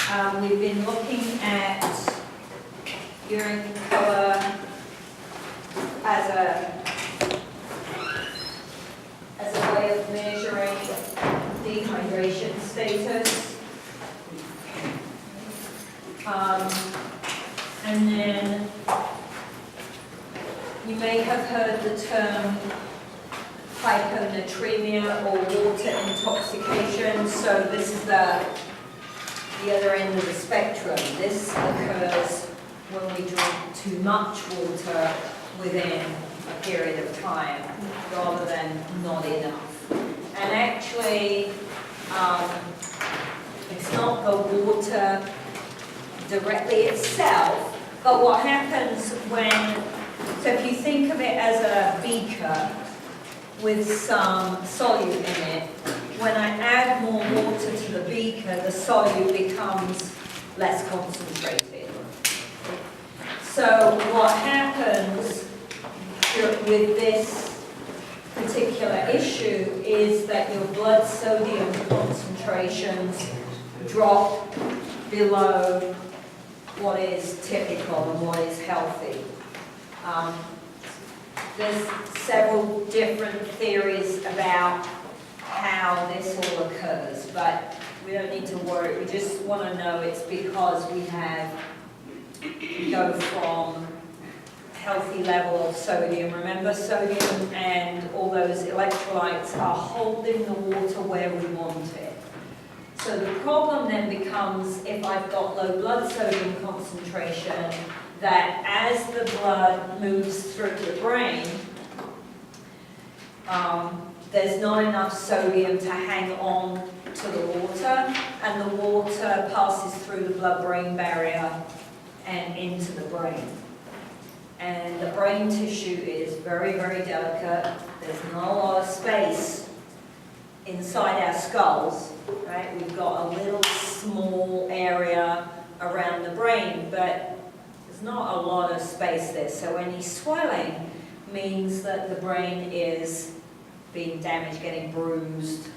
We've been looking at urine colour as a way of measuring dehydration status. And then you may have heard the term hyponatremia or water intoxication. So this is the other end of the spectrum. This occurs when we drink too much water within a period of time rather than not enough. And actually, it's not the water directly itself, but what happens so if you think of it as a beaker with some solute in it, when I add more water to the beaker, the solute becomes less concentrated. So what happens with this particular issue is that your blood sodium concentrations drop below what is typical and what is healthy. There's several different theories about how this all occurs, but we don't need to worry. We just want to know it's because we go from healthy level of sodium. Remember, sodium and all those electrolytes are holding the water where we want it. So the problem then becomes, if I've got low blood sodium concentration, that as the blood moves through the brain, there's not enough sodium to hang on to the water, and the water passes through the blood-brain barrier and into the brain. And the brain tissue is very, very delicate. There's not a lot of space inside our skulls, right? We've got a little small area around the brain, but there's not a lot of space there. So any swelling means that the brain is being damaged, getting bruised.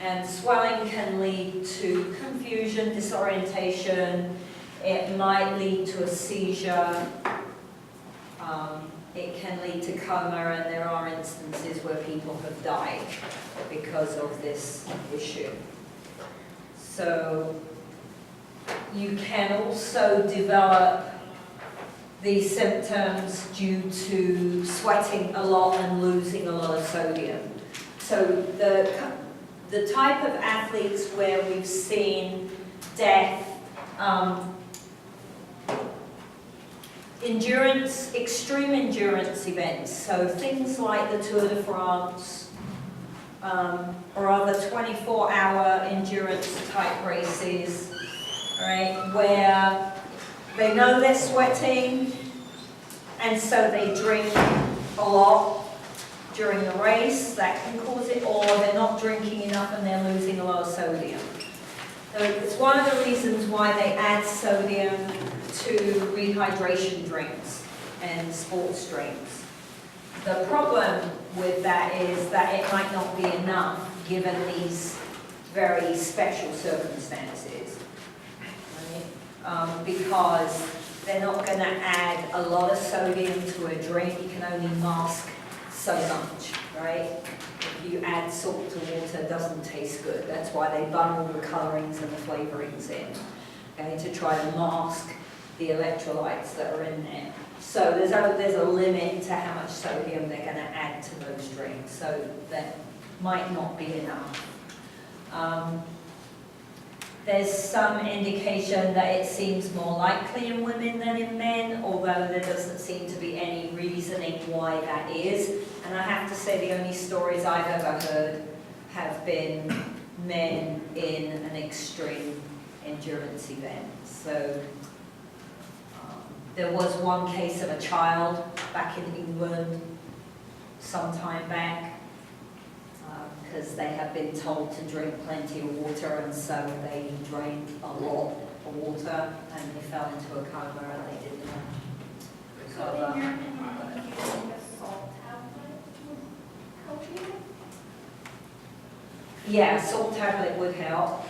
And swelling can lead to confusion, disorientation. It might lead to a seizure. It can lead to coma, and there are instances where people have died because of this issue. So you can also develop these symptoms due to sweating a lot and losing a lot of sodium. So the type of athletes where we've seen death, extreme endurance events, so things like the Tour de France, or other 24-hour endurance type races, right, where they know they're sweating, and so they drink a lot during the race. That can cause it, or they're not drinking enough and they're losing a lot of sodium. So it's one of the reasons why they add sodium to rehydration drinks and sports drinks. The problem with that is that it might not be enough given these very special circumstances. Because they're not going to add a lot of sodium to a drink. You can only mask so much, right? If you add salt to water, it doesn't taste good. That's why they bundle the colorings and the flavorings in, okay, to try to mask the electrolytes that are in there. So there's a limit to how much sodium they're going to add to those drinks. So that might not be enough. There's some indication that it seems more likely in women than in men, although there doesn't seem to be any reasoning why that is. And I have to say the only stories I've ever heard have been men in an extreme endurance event. So there was one case of a child back in England some time back, because they had been told to drink plenty of water, and so they drank a lot of water and they fell into a coma and they didn't recover. So in your using a salt tablet would help you? Yeah, a salt tablet would help.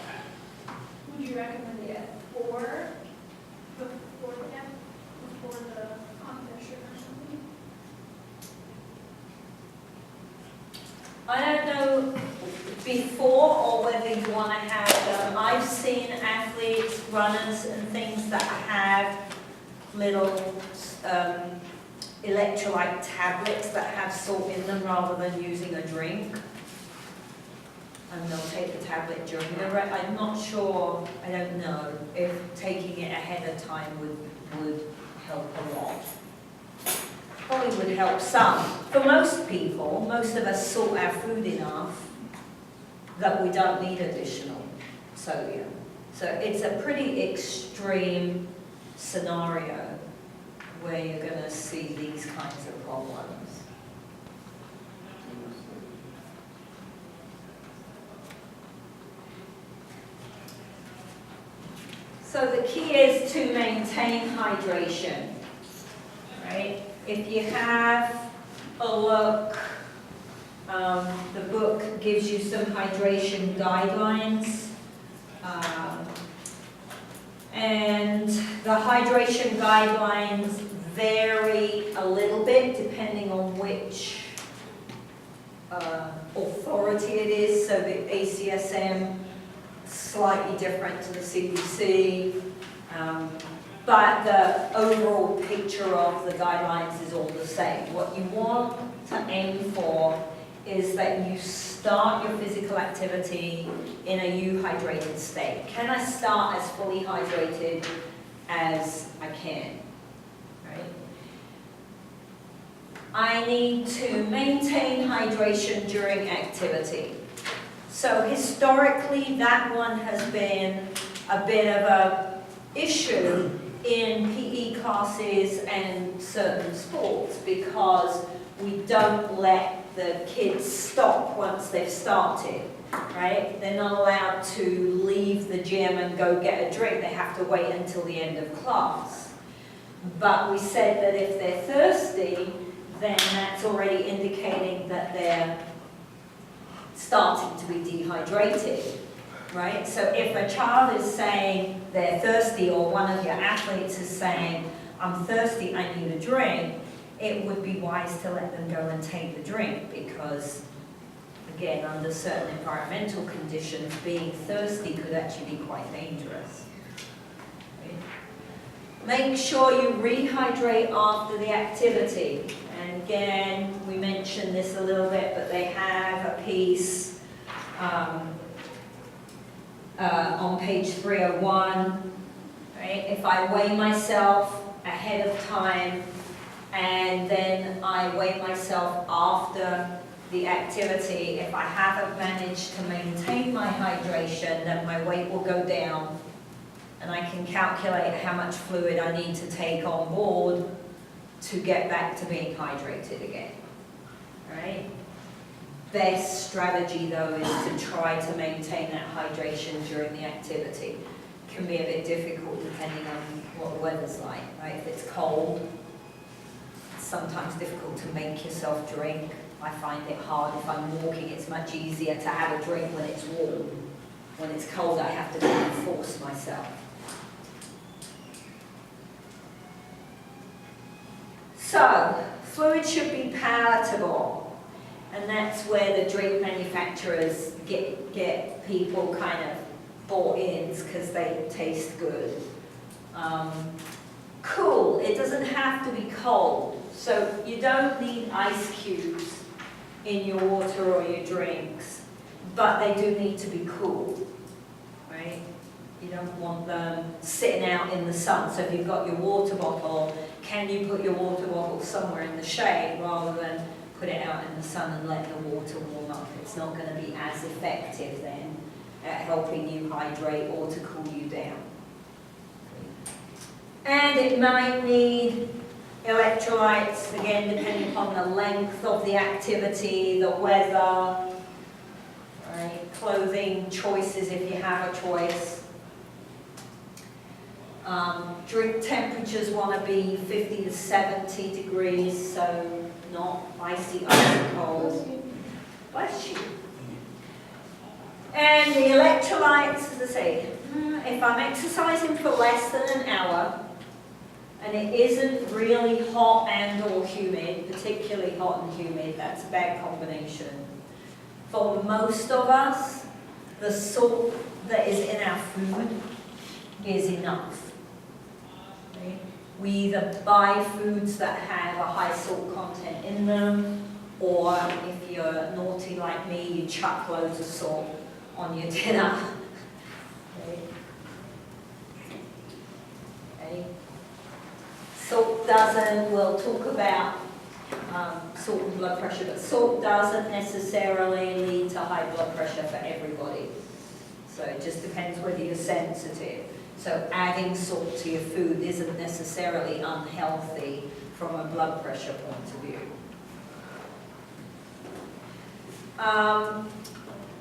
would you recommend it before the competition or something? I don't know before or whether you want to have them. I've seen athletes, runners and things that have little electrolyte tablets that have salt in them rather than using a drink. And they'll take the tablet during the race. I'm not sure, I don't know, if taking it ahead of time would help a lot. Probably would help some. For most people, most of us salt our food enough that we don't need additional sodium. So it's a pretty extreme scenario where you're going to see these kinds of problems. So the key is to maintain hydration, right? If you have a look, the book gives you some hydration guidelines. And the hydration guidelines vary a little bit depending on which authority it is. So the ACSM, slightly different to the CDC. But the overall picture of the guidelines is all the same. What you want to aim for is that you start your physical activity in a euhydrated state. Can I start as fully hydrated as I can? Right? I need to maintain hydration during activity. So historically, that one has been a bit of an issue in PE classes and certain sports because we don't let the kids stop once they've started, right? They're not allowed to leave the gym and go get a drink. They have to wait until the end of class. But we said that if they're thirsty, then that's already indicating that they're starting to be dehydrated, right? So if a child is saying they're thirsty, or one of your athletes is saying, I'm thirsty, I need a drink, it would be wise to let them go and take the drink because, again, under certain environmental conditions, being thirsty could actually be quite dangerous. Make sure you rehydrate after the activity. And again, we mentioned this a little bit, but they have a piece on page 301. Right? If I weigh myself ahead of time and then I weigh myself after the activity, if I haven't managed to maintain my hydration, then my weight will go down and I can calculate how much fluid I need to take on board to get back to being hydrated again, right? Best strategy though is to try to maintain that hydration during the activity. It can be a bit difficult depending on what the weather's like, right? If it's cold, it's sometimes difficult to make yourself drink. I find it hard if I'm walking. It's much easier to have a drink when it's warm. When it's cold, I have to really force myself. So, fluid should be palatable, and that's where the drink manufacturers get people kind of bought in because they taste good. Cool, it doesn't have to be cold, so you don't need ice cubes in your water or your drinks, but they do need to be cool, right? You don't want them sitting out in the sun. So if you've got your water bottle, can you put your water bottle somewhere in the shade rather than put it out in the sun and let the water warm up? It's not going to be as effective then at helping you hydrate or to cool you down. And it might need electrolytes, again, depending upon the length of the activity, the weather, right? Clothing choices if you have a choice. Drink temperatures want to be 50 to 70 degrees, so not icy cold. Bless you. And the electrolytes, as I say, If I'm exercising for less than an hour, and it isn't really hot and or humid, particularly hot and humid, that's a bad combination. For most of us, the salt that is in our food is enough. Okay? We either buy foods that have a high salt content in them, or if you're naughty like me, you chuck loads of salt on your dinner. Okay? Okay? Salt doesn't, we'll talk about salt and blood pressure, but salt doesn't necessarily lead to high blood pressure for everybody. So it just depends whether you're sensitive. So adding salt to your food isn't necessarily unhealthy from a blood pressure point of view.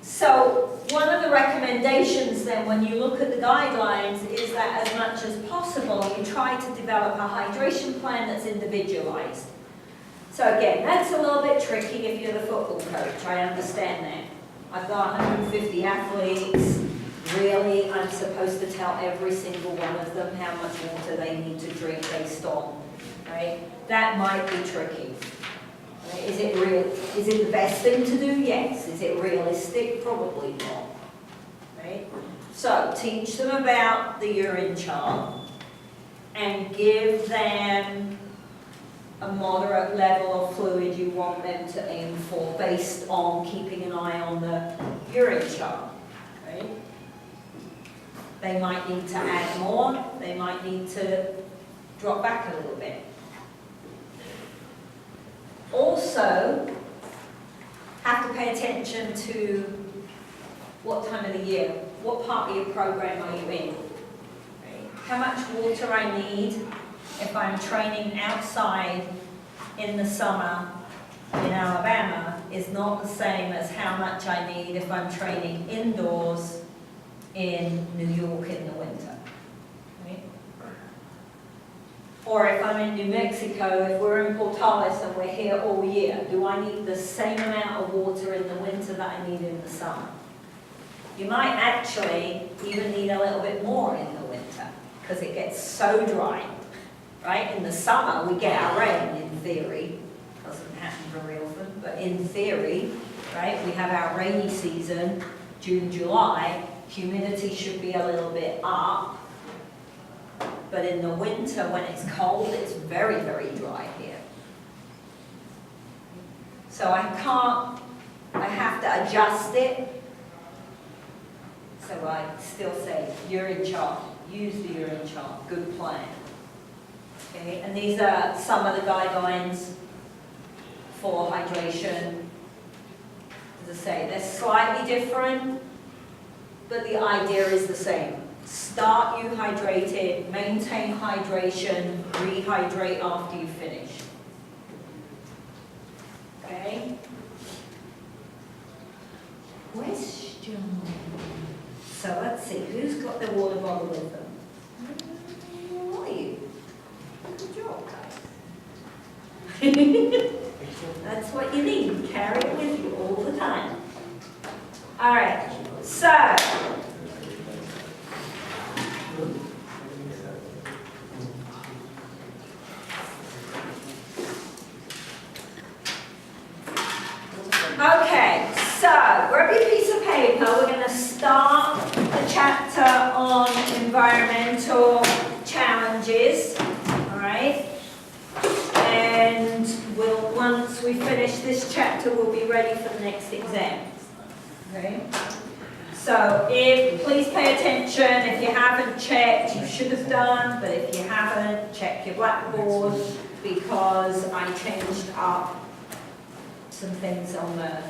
So one of the recommendations then when you look at the guidelines is that as much as possible you try to develop a hydration plan that's individualized. So again, that's a little bit tricky if you're the football coach, I understand that. I've got 150 athletes, really I'm supposed to tell every single one of them how much water they need to drink based on, right? That might be tricky. Is it the best thing to do? Yes. Is it realistic? Probably not. Right? So teach them about the urine chart and give them a moderate level of fluid you want them to aim for based on keeping an eye on the urine chart. Right? They might need to add more, they might need to drop back a little bit. Also, have to pay attention to what time of the year, what part of your program are you in? Right? How much water I need if I'm training outside in the summer in Alabama is not the same as how much I need if I'm training indoors in New York in the winter. Right? Or if I'm in New Mexico, if we're in Portales and we're here all year, do I need the same amount of water in the winter that I need in the summer? You might actually even need a little bit more in the winter because it gets so dry, right? In the summer, we get our rain in theory. Doesn't happen very often, but in theory, right? We have our rainy season, June, July. Humidity should be a little bit up. But in the winter, when it's cold, it's very, very dry here. So I have to adjust it. So I still say urine chart, use the urine chart, good plan. Okay, and these are some of the guidelines for hydration. As I say, they're slightly different, but the idea is the same. Start you hydrated, maintain hydration, rehydrate after you finish. Okay? Question. So let's see, who's got their water bottle with them? Who are you? Good job, guys. That's what you need. Carry it with you all the time. All right, so. Okay, so grab your piece of paper. We're going to start the chapter on environmental challenges. All right, and once we finish this chapter, we'll be ready for the next exam. Okay. So please pay attention. If you haven't checked, you should have done. But if you haven't, check your blackboard because I changed up some things on the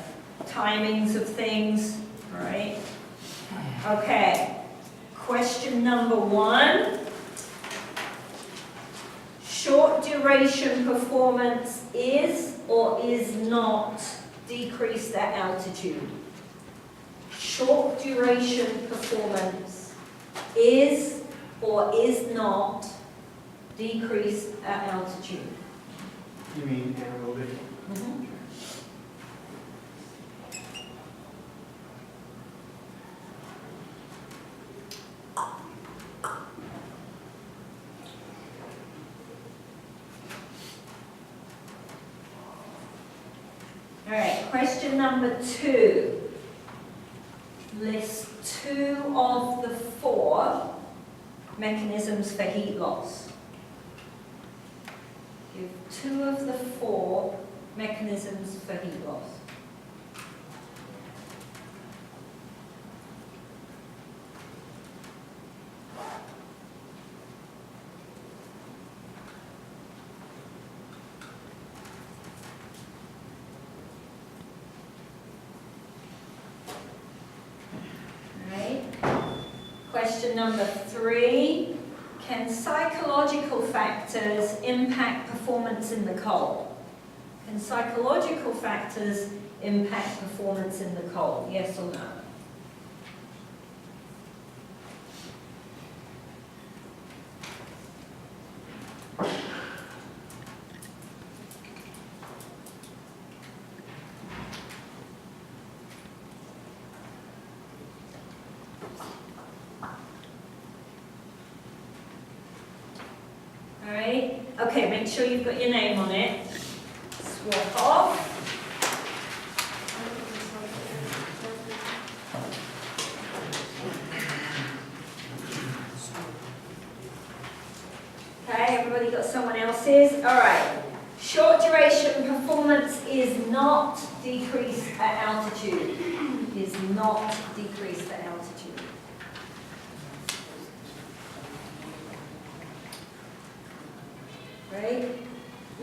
timings of things, all right? Okay, question number 1. Short duration performance is or is not decreased at altitude? Short duration performance is or is not decreased at altitude? You mean aerobic? Mm-hmm. All right, question number 2. List 2 of the 4 mechanisms for heat loss. Give 2 of the 4 mechanisms for heat loss. Right. Question number 3. Can psychological factors impact performance in the cold? Can psychological factors impact performance in the cold? Yes or no? All right. Okay, make sure you've got your name on it. Swap off. Okay, everybody got someone else's? All right. Short duration performance is not decreased at altitude. Is not decreased at altitude. Right?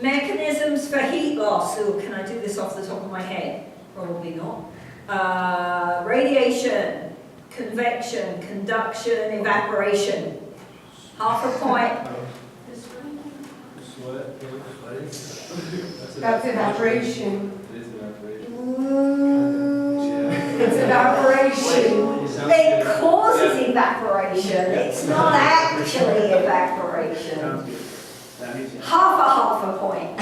Mechanisms for heat loss. Oh, can I do this off the top of my head? Probably not. Radiation, convection, conduction, evaporation. Half a point. That's evaporation. It is evaporation. It's evaporation. It causes evaporation. It's not actually evaporation. Sounds good. That means yes. Half a point.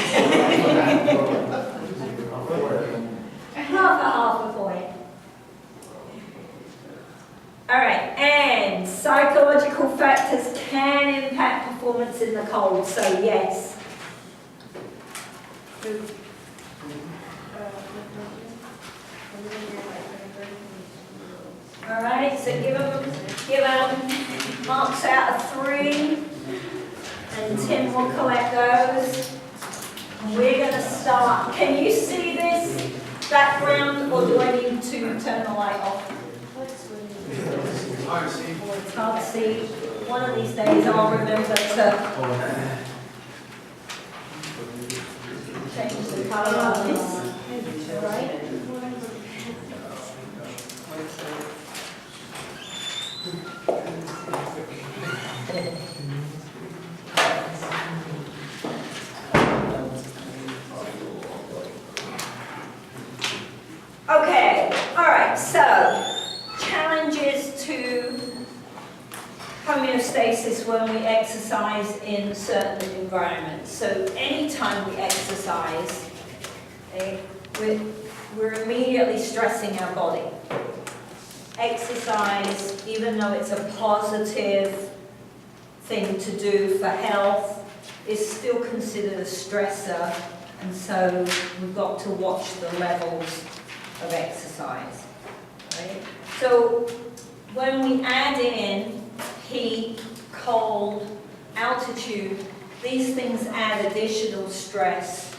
half a point. All right, and psychological factors can impact performance in the cold, so yes. All right, so give them marks out of 3, and Tim will collect those. And we're going to start. Can you see this background, or do I need to turn the light off? It's hard to see. One of these days I'll remember to change the colour of this. Right? Okay, all right, so challenges to homeostasis when we exercise in certain environments. So anytime we exercise, we're immediately stressing our body. Exercise, even though it's a positive thing to do for health, is still considered a stressor, and so we've got to watch the levels of exercise. Right? So when we add in heat, cold, altitude, these things add additional stress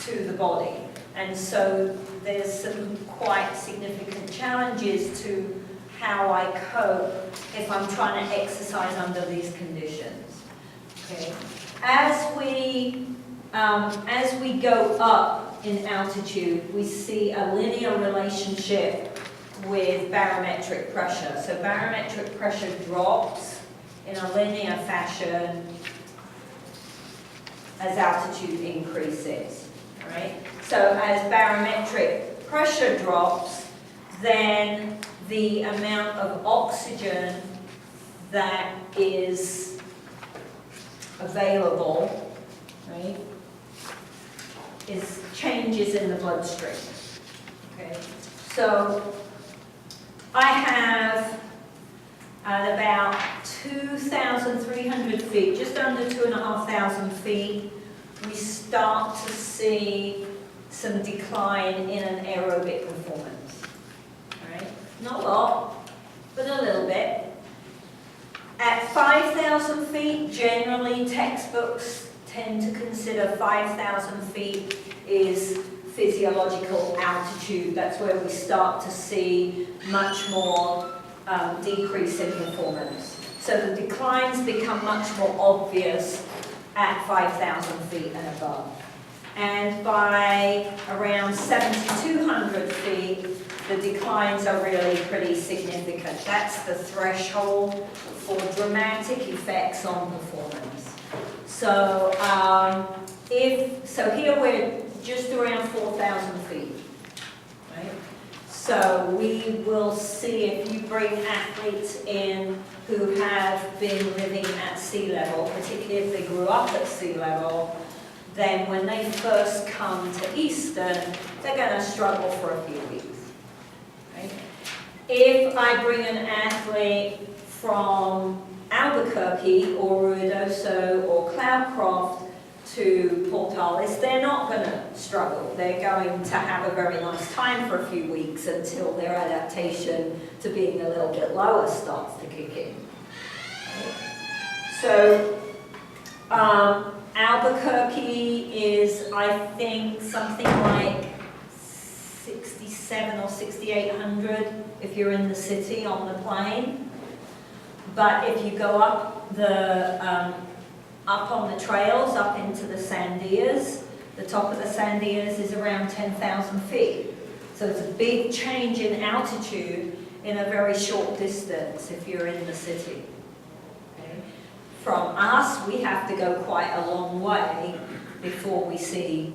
to the body. And so there's some quite significant challenges to how I cope if I'm trying to exercise under these conditions. Okay. As we go up in altitude, we see a linear relationship with barometric pressure. So barometric pressure drops in a linear fashion as altitude increases. Right? So as barometric pressure drops, then the amount of oxygen that is available, right, changes in the bloodstream. Okay, so I have at about 2,300 feet, just under 2,500 feet, we start to see some decline in an aerobic performance. All right? Not a lot, but a little bit. At 5,000 feet, generally textbooks tend to consider 5,000 feet is physiological altitude. That's where we start to see much more decrease in performance. So the declines become much more obvious at 5,000 feet and above. And by around 7,200 feet, the declines are really pretty significant. That's the threshold for dramatic effects on performance. So here we're just around 4,000 feet, right? So we will see if you bring athletes in who have been living at sea level, particularly if they grew up at sea level, then when they first come to Eastern, they're going to struggle for a few weeks. Right? If I bring an athlete from Albuquerque or Ruidoso or Cloudcroft to Portales, they're not going to struggle. They're going to have a very nice time for a few weeks until their adaptation to being a little bit lower starts to kick in. So Albuquerque is, I think, something like 6,700 or 6,800 if you're in the city on the plane. But if you go up up on the trails, up into the Sandias, the top of the Sandias is around 10,000 feet. So it's a big change in altitude in a very short distance if you're in the city. Okay? From us, we have to go quite a long way before we see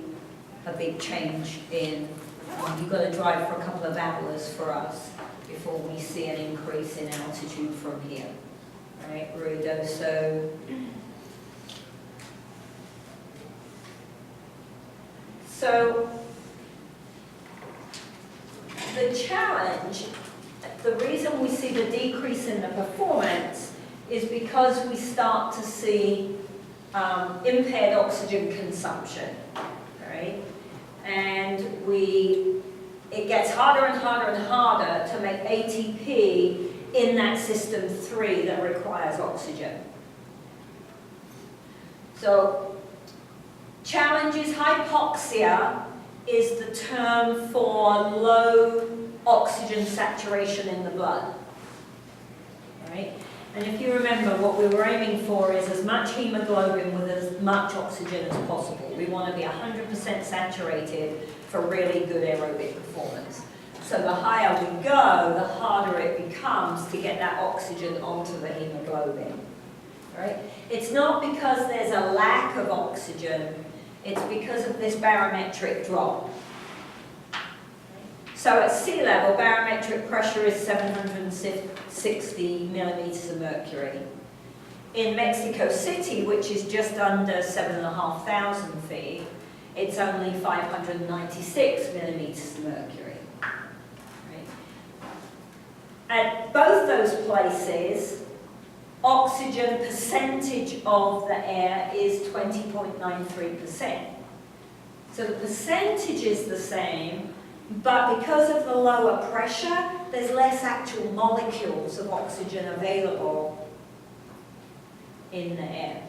a big change in, you've got to drive for a couple of hours for us before we see an increase in altitude from here. Right, Ruidoso. So the challenge, the reason we see the decrease in the performance is because we start to see impaired oxygen consumption, right? And it gets harder and harder and harder to make ATP in that system 3 that requires oxygen. So, challenges, hypoxia is the term for low oxygen saturation in the blood. Right? And if you remember, what we were aiming for is as much hemoglobin with as much oxygen as possible. We want to be 100% saturated for really good aerobic performance. So the higher we go, the harder it becomes to get that oxygen onto the hemoglobin. Right? It's not because there's a lack of oxygen, it's because of this barometric drop. So at sea level, barometric pressure is 760 millimeters of mercury. In Mexico City, which is just under 7,500 feet, it's only 596 millimeters of mercury. At both those places, oxygen percentage of the air is 20.93%. So the percentage is the same, but because of the lower pressure, there's less actual molecules of oxygen available in the air.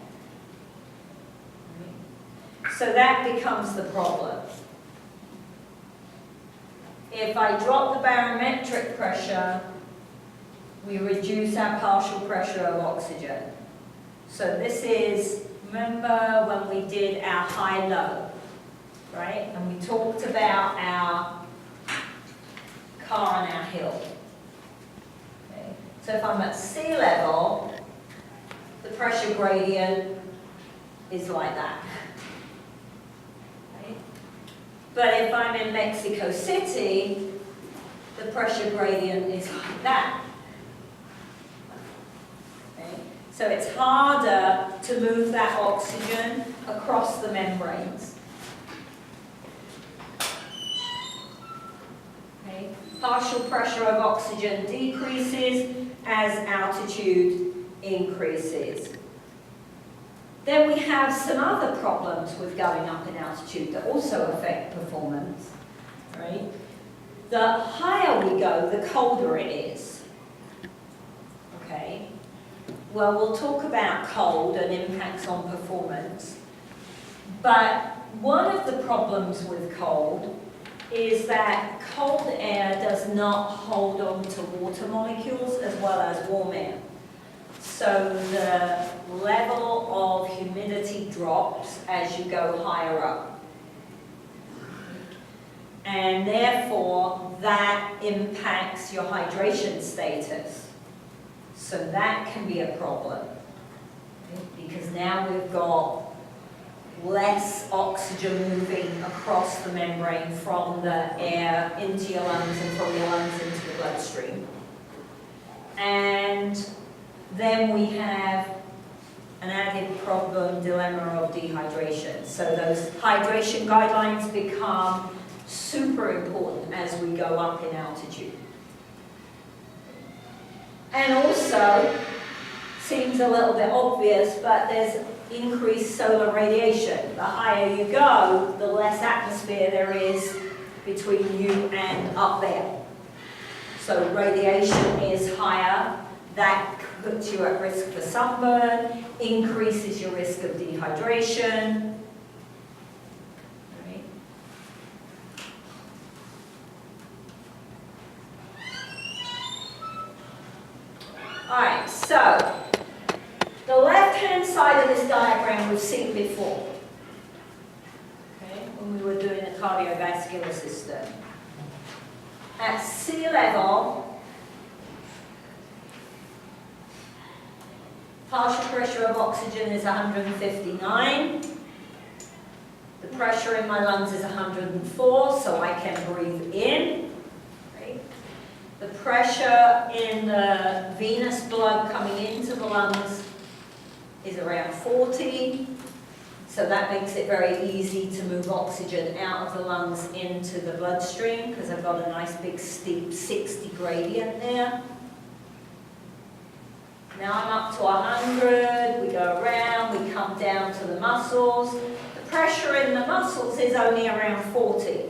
So that becomes the problem. If I drop the barometric pressure, we reduce our partial pressure of oxygen. So this is, remember when we did our high-low, right? And we talked about our car and our hill. Okay. So if I'm at sea level, the pressure gradient is like that. Okay. But if I'm in Mexico City, the pressure gradient is like that. So it's harder to move that oxygen across the membranes. Okay. Partial pressure of oxygen decreases as altitude increases. Then we have some other problems with going up in altitude that also affect performance, right? The higher we go, the colder it is, okay? Well, we'll talk about cold and impacts on performance, but one of the problems with cold is that cold air does not hold on to water molecules as well as warm air. So the level of humidity drops as you go higher up. And therefore, that impacts your hydration status. So that can be a problem, because now we've got less oxygen moving across the membrane from the air into your lungs and from your lungs into the bloodstream. And then we have an added problem, dilemma of dehydration. So those hydration guidelines become super important as we go up in altitude. And also, seems a little bit obvious, but there's increased solar radiation. The higher you go, the less atmosphere there is between you and up there. So radiation is higher. That puts you at risk for sunburn, increases your risk of dehydration. Right. All right, so the left-hand side of this diagram we've seen before, okay, when we were doing the cardiovascular system. At sea level, partial pressure of oxygen is 159. The pressure in my lungs is 104, so I can breathe in. Right? The pressure in the venous blood coming into the lungs is around 40. So that makes it very easy to move oxygen out of the lungs into the bloodstream, because I've got a nice big steep 60 gradient there. Now I'm up to 100, we go around, we come down to the muscles. The pressure in the muscles is only around 40.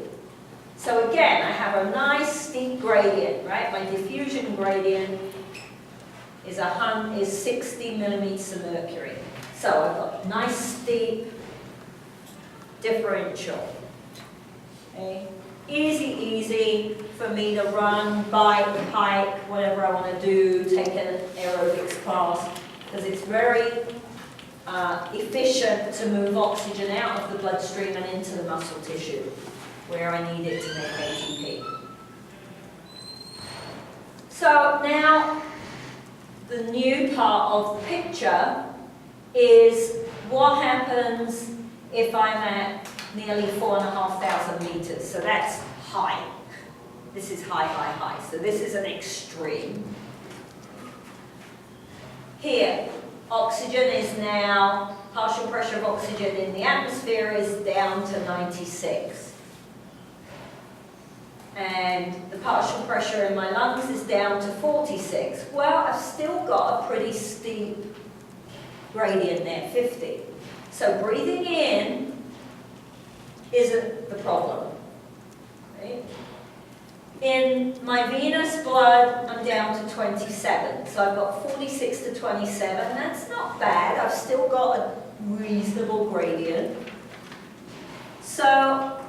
So again, I have a nice steep gradient, right? My diffusion gradient is 60 millimeters of mercury. So I've got a nice steep differential. Okay? Easy for me to run, bike, hike, whatever I want to do, take an aerobics class, because it's very efficient to move oxygen out of the bloodstream and into the muscle tissue, where I need it to make ATP. So now, the new part of the picture is what happens if I'm at nearly 4,500 meters. So that's high. This is high. So this is an extreme. Here, oxygen is now, partial pressure of oxygen in the atmosphere is down to 96. And the partial pressure in my lungs is down to 46. Well, I've still got a pretty steep gradient there, 50. So breathing in isn't the problem. Right? In my venous blood, I'm down to 27. So I've got 46 to 27. That's not bad. I've still got a reasonable gradient. So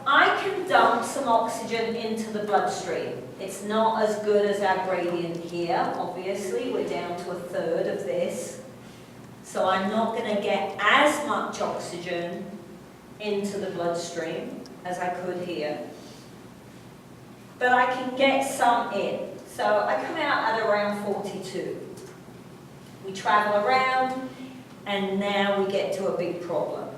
I can dump some oxygen into the bloodstream. It's not as good as our gradient here, obviously. We're down to a third of this. So I'm not going to get as much oxygen into the bloodstream as I could here. But I can get some in. So I come out at around 42. We travel around, and now we get to a big problem.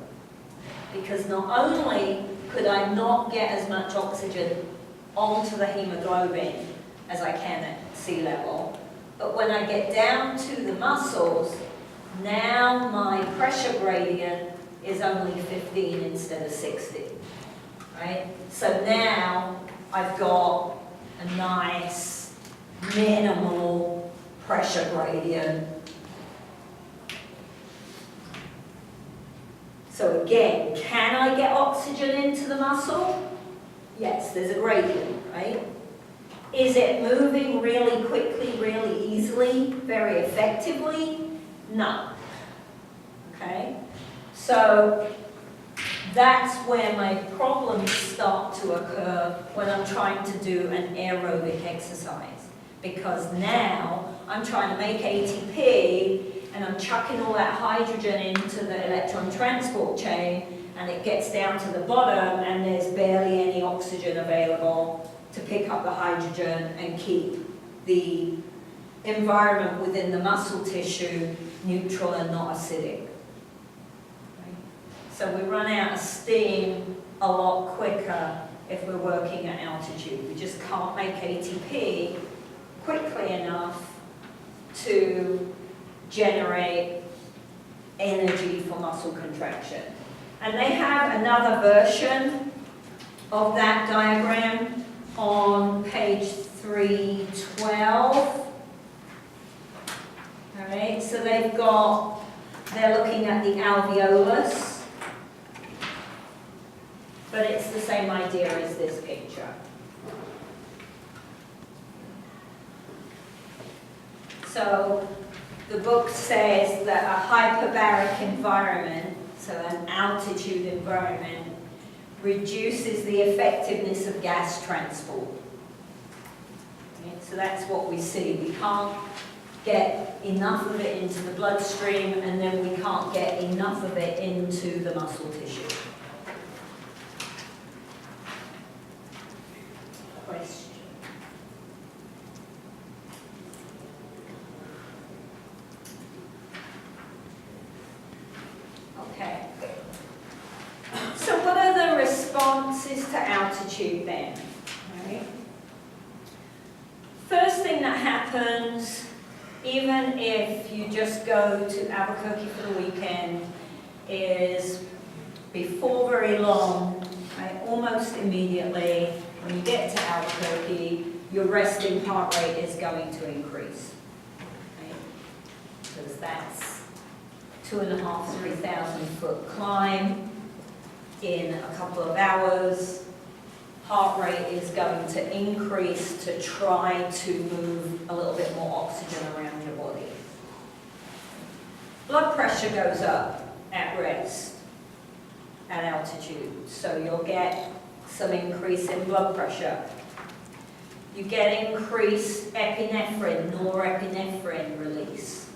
Because not only could I not get as much oxygen onto the hemoglobin as I can at sea level, but when I get down to the muscles, now my pressure gradient is only 15 instead of 60, right? So now I've got a nice minimal pressure gradient. So again, can I get oxygen into the muscle? Yes, there's a gradient, right? Is it moving really quickly, really easily, very effectively? No. Okay? So that's where my problems start to occur when I'm trying to do an aerobic exercise. Because now I'm trying to make ATP and I'm chucking all that hydrogen into the electron transport chain and it gets down to the bottom and there's barely any oxygen available to pick up the hydrogen and keep the environment within the muscle tissue neutral and not acidic. Right? So we run out of steam a lot quicker if we're working at altitude. We just can't make ATP quickly enough to generate energy for muscle contraction. And they have another version of that diagram on page 312. All right, so they're looking at the alveolus, but it's the same idea as this picture. So the book says that a hyperbaric environment, so an altitude environment, reduces the effectiveness of gas transport. Okay, so that's what we see. We can't get enough of it into the bloodstream, and then we can't get enough of it into the muscle tissue. Question? Okay. So what are the responses to altitude then? Right? First thing that happens, even if you just go to Albuquerque for the weekend, is before very long, right, almost immediately, when you get to Albuquerque, your resting heart rate is going to increase. Right? Because that's 2,500 to 3,000 foot climb in a couple of hours. Heart rate is going to increase to try to move a little bit more oxygen around your body. Blood pressure goes up at rest, at altitude, so you'll get some increase in blood pressure. You get increased epinephrine, norepinephrine release.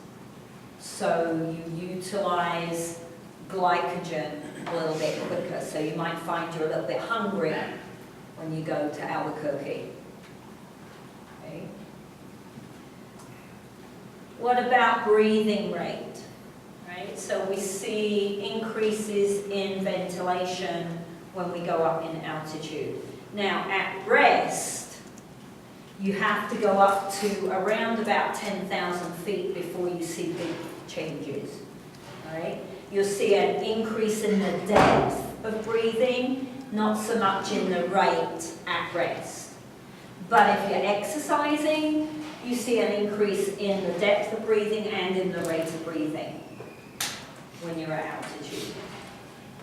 So you utilize glycogen a little bit quicker, so you might find you're a little bit hungry when you go to Albuquerque. Okay. What about breathing rate? Right? So we see increases in ventilation when we go up in altitude. Now at rest, you have to go up to around about 10,000 feet before you see big changes. Right? You'll see an increase in the depth of breathing, not so much in the rate at rest. But if you're exercising, you see an increase in the depth of breathing and in the rate of breathing when you're at altitude.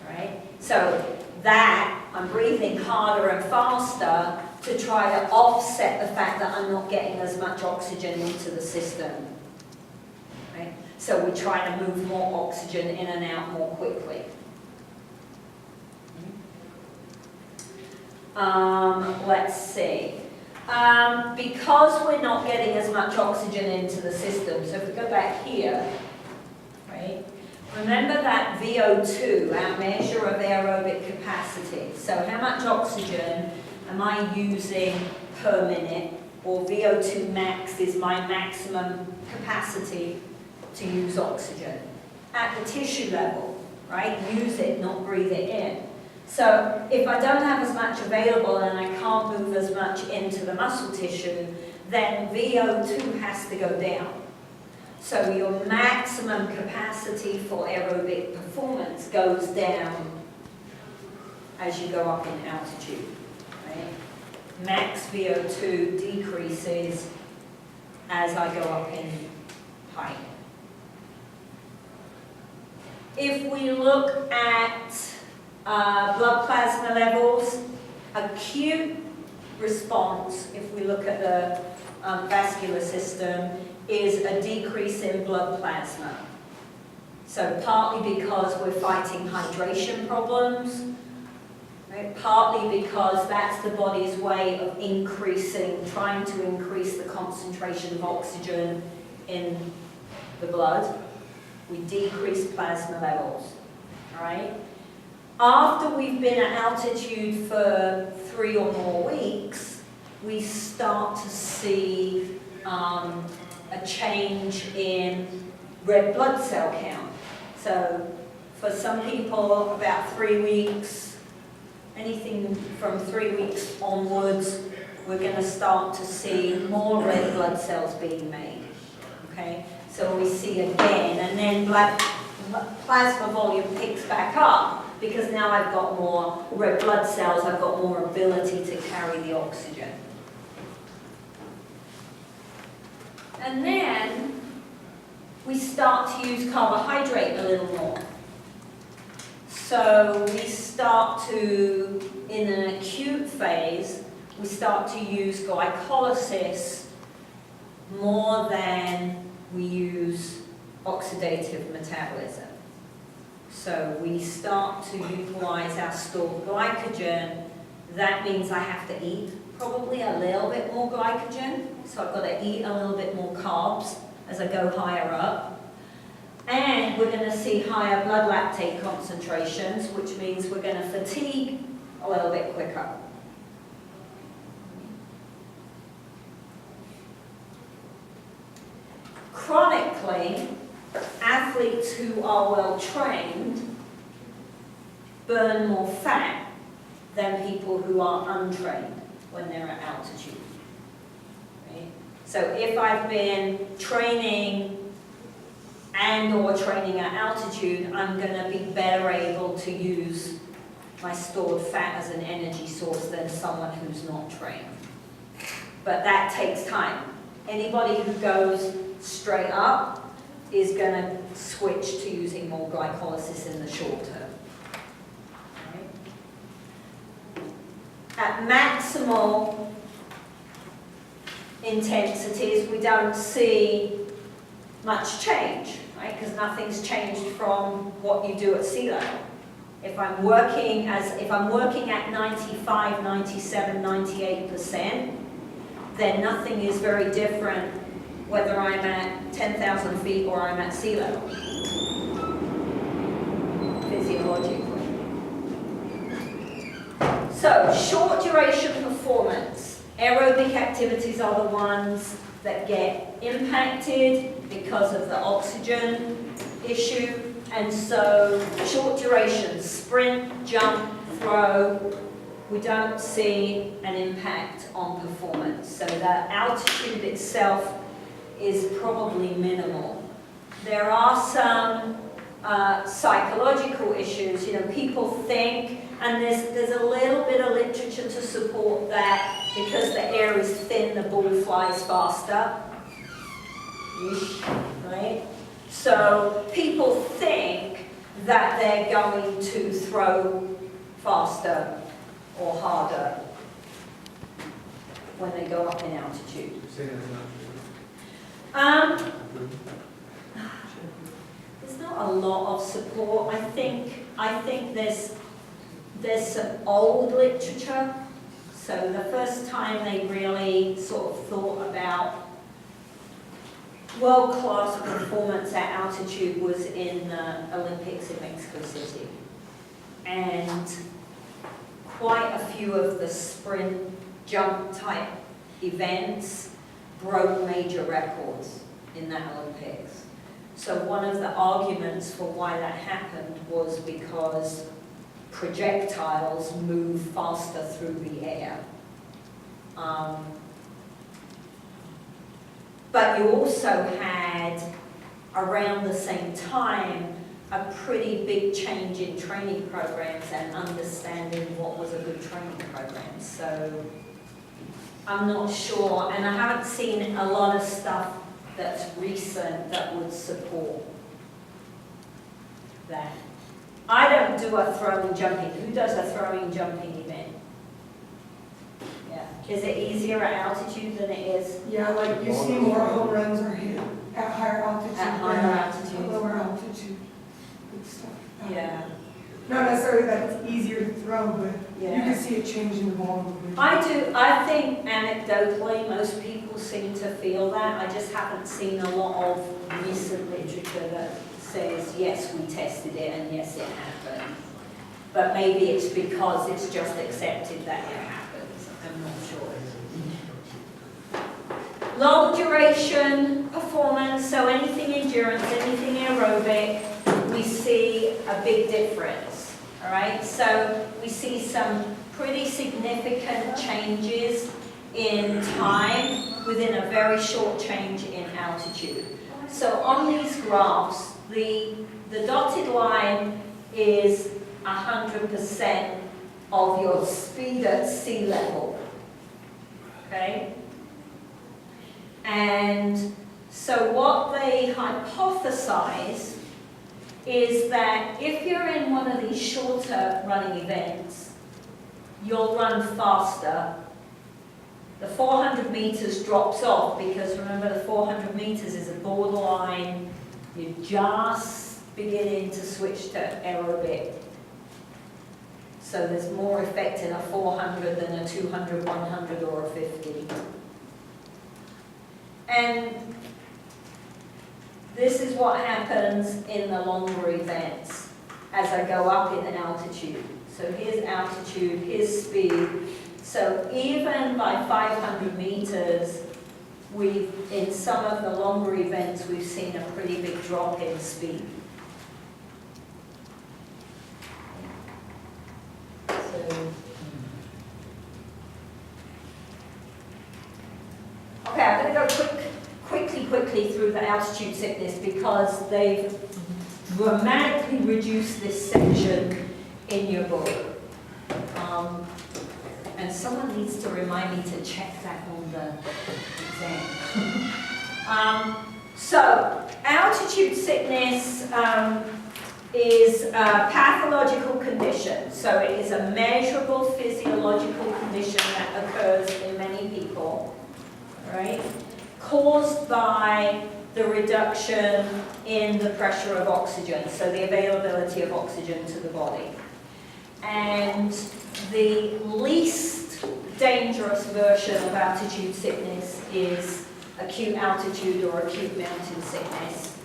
Right? So that, I'm breathing harder and faster to try to offset the fact that I'm not getting as much oxygen into the system. Right? So we try to move more oxygen in and out more quickly. Let's see. Because we're not getting as much oxygen into the system, so if we go back here, right? Remember that VO2, our measure of aerobic capacity. So how much oxygen am I using per minute? Or VO2 max is my maximum capacity to use oxygen. At the tissue level, right? Use it, not breathe it in. So if I don't have as much available and I can't move as much into the muscle tissue, then VO2 has to go down. So your maximum capacity for aerobic performance goes down as you go up in altitude. Right? Max VO2 decreases as I go up in height. If we look at blood plasma levels, acute response, if we look at the vascular system, is a decrease in blood plasma. So partly because we're fighting hydration problems, right? Partly because that's the body's way of trying to increase the concentration of oxygen in the blood. We decrease plasma levels, all right? After we've been at altitude for 3 or more weeks, we start to see a change in red blood cell count. So for some people, about 3 weeks, anything from 3 weeks onwards, we're going to start to see more red blood cells being made, okay? So we see again, and then plasma volume picks back up because now I've got more red blood cells, I've got more ability to carry the oxygen. And then we start to use carbohydrate a little more. So we start to, in an acute phase, we start to use glycolysis more than we use oxidative metabolism. So we start to utilize our stored glycogen. That means I have to eat probably a little bit more glycogen. So I've got to eat a little bit more carbs as I go higher up. And we're going to see higher blood lactate concentrations, which means we're going to fatigue a little bit quicker. Chronically, athletes who are well trained burn more fat than people who are untrained when they're at altitude. Right? So if I've been training or training at altitude, I'm going to be better able to use my stored fat as an energy source than someone who's not trained. But that takes time. Anybody who goes straight up is going to switch to using more glycolysis in the short term. Right? At maximal intensities, we don't see much change, right? Because nothing's changed from what you do at sea level. If I'm working at 95, 97, 98%, then nothing is very different whether I'm at 10,000 feet or I'm at sea level, physiologically. So, short duration performance. Aerobic activities are the ones that get impacted because of the oxygen issue. And so, short duration, sprint, jump, throw, we don't see an impact on performance. So the altitude itself is probably minimal. There are some psychological issues. You know, people think, and there's a little bit of literature to support that because the air is thin, the ball flies faster. Right? So people think that they're going to throw faster or harder when they go up in altitude. There's not a lot of support. I think there's some old literature. So the first time they really sort of thought about world-class performance at altitude was in the Olympics in Mexico City. And quite a few of the sprint jump type events broke major records in that Olympics. So one of the arguments for why that happened was because projectiles move faster through the air. But you also had, around the same time, a pretty big change in training programs and understanding what was a good training program. So I'm not sure, and I haven't seen a lot of stuff that's recent that would support that. I don't do a throwing jumping. Who does a throwing jumping event? Yeah. Is it easier at altitude than it is Yeah, like you see more home runs are hit at higher altitude at higher than altitude? at lower altitude. Good stuff. Yeah. Not necessarily that it's easier to throw, but you Yeah. can see it changing the ball a little bit. I think anecdotally, most people seem to feel that. I just haven't seen a lot of recent literature that says, yes, we tested it and yes, it happened. But maybe it's because it's just accepted that it happens. I'm not sure. Long duration performance, so anything endurance, anything aerobic, we see a big difference. All right, so we see some pretty significant changes in time within a very short change in altitude. So on these graphs, the dotted line is 100% of your speed at sea level, okay? And so what they hypothesize is that if you're in one of these shorter running events, you'll run faster. The 400 meters drops off because remember the 400 meters is a borderline. You're just beginning to switch to aerobic. So there's more effect in a 400 than a 200, 100 or a 50. And this is what happens in the longer events as I go up in altitude. So here's altitude, here's speed. So even by 500 meters, in some of the longer events, we've seen a pretty big drop in speed. Okay, I'm going to go quickly through the altitude sickness because they've dramatically reduced this section in your book. And someone needs to remind me to check that on the exam. So, altitude sickness is a pathological condition. So it is a measurable physiological condition that occurs in many people, right? Caused by the reduction in the pressure of oxygen, so the availability of oxygen to the body. And the least dangerous version of altitude sickness is acute altitude or acute mountain sickness.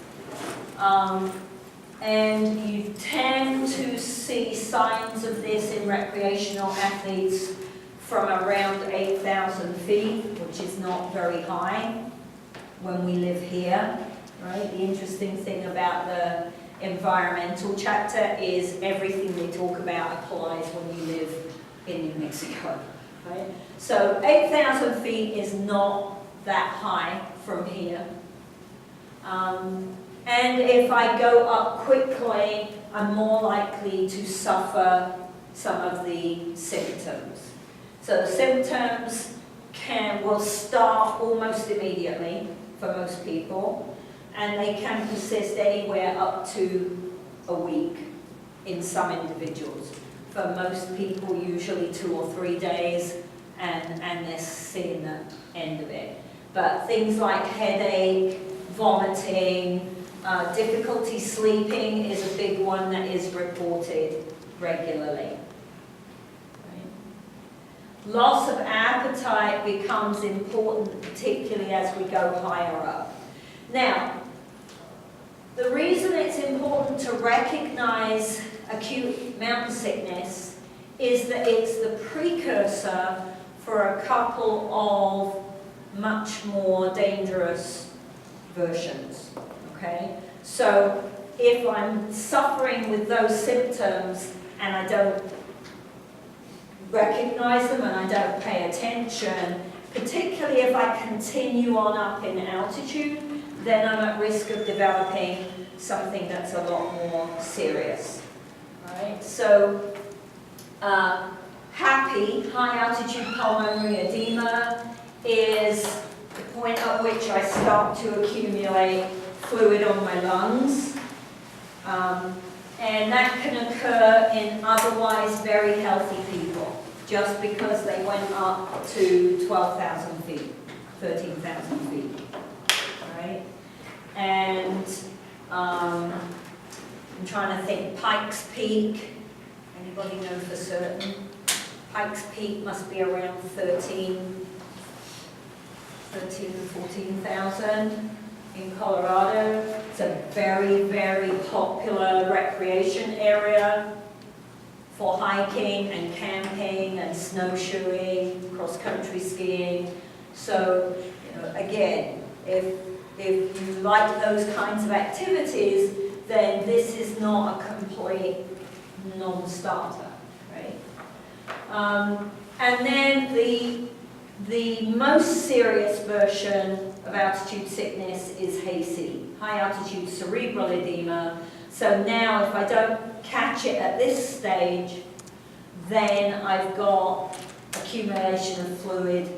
And you tend to see signs of this in recreational athletes from around 8,000 feet, which is not very high when we live here, right? The interesting thing about the environmental chapter is everything we talk about applies when you live in New Mexico, right? So 8,000 feet is not that high from here. And if I go up quickly, I'm more likely to suffer some of the symptoms. So the symptoms will start almost immediately for most people, and they can persist anywhere up to a week in some individuals. For most people, usually 2 or 3 days, and they're seeing the end of it. But things like headache, vomiting, difficulty sleeping is a big one that is reported regularly. Loss of appetite becomes important, particularly as we go higher up. Now, the reason it's important to recognize acute mountain sickness is that it's the precursor for a couple of much more dangerous versions, okay? So if I'm suffering with those symptoms and I don't recognize them and I don't pay attention, particularly if I continue on up in altitude, then I'm at risk of developing something that's a lot more serious. Right? So, HAPI, high altitude pulmonary edema, is the point at which I start to accumulate fluid on my lungs. And that can occur in otherwise very healthy people, just because they went up to 12,000 feet, 13,000 feet, right? And I'm trying to think, Pikes Peak, anybody know for certain? Pikes Peak must be around 14,000 in Colorado. It's a very, very popular recreation area for hiking and camping and snowshoeing, cross-country skiing. So, again, if you like those kinds of activities, then this is not a complete non-starter, right? And then the most serious version of altitude sickness is HACE, high altitude cerebral edema. So now if I don't catch it at this stage, then I've got accumulation of fluid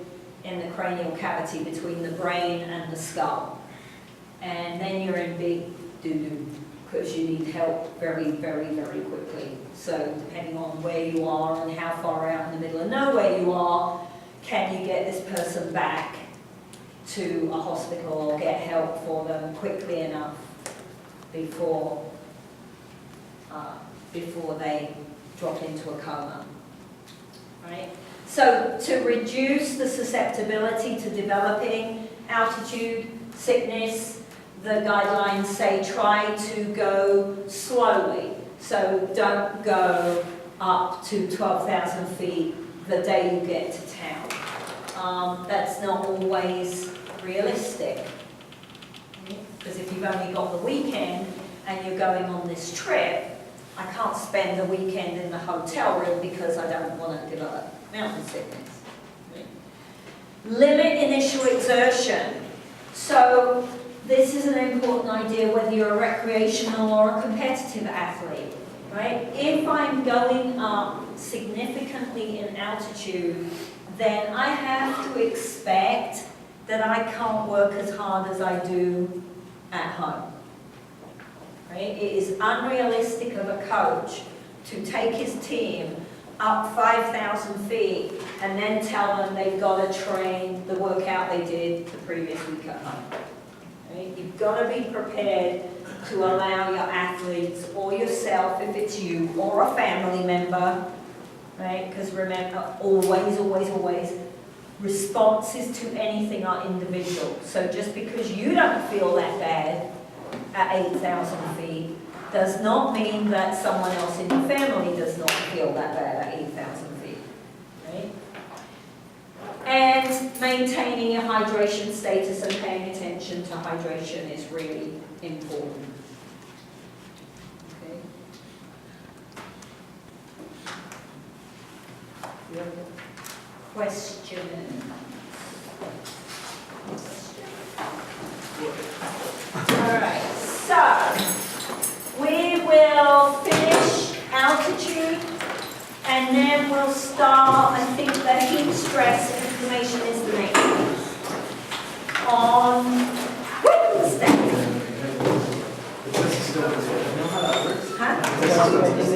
in the cranial cavity between the brain and the skull. And then you're in big doo-doo, because you need help very, very, very quickly. So depending on where you are and how far out in the middle of nowhere you are, can you get this person back to a hospital or get help for them quickly enough before they drop into a coma, right? So to reduce the susceptibility to developing altitude sickness, the guidelines say try to go slowly. So don't go up to 12,000 feet the day you get to town. That's not always realistic. Because if you've only got the weekend and you're going on this trip, I can't spend the weekend in the hotel room because I don't want to develop mountain sickness. Limit initial exertion. So this is an important idea whether you're a recreational or a competitive athlete, right? If I'm going up significantly in altitude, then I have to expect that I can't work as hard as I do at home. Right? It is unrealistic of a coach to take his team up 5,000 feet and then tell them they've got to train the workout they did the previous week at home. Right? You've got to be prepared to allow your athletes or yourself, if it's you, or a family member, right? Because remember, always, always, always, responses to anything are individual. So just because you don't feel that bad at 8,000 feet does not mean that someone else in your family does not feel that bad at 8,000 feet, right? And maintaining your hydration status and paying attention to hydration is really important. Okay. Questions? All right, so we will finish altitude and then we'll start, I think the heat stress information is the next piece on Wednesday. This is still, you know how that works? Huh? This is still-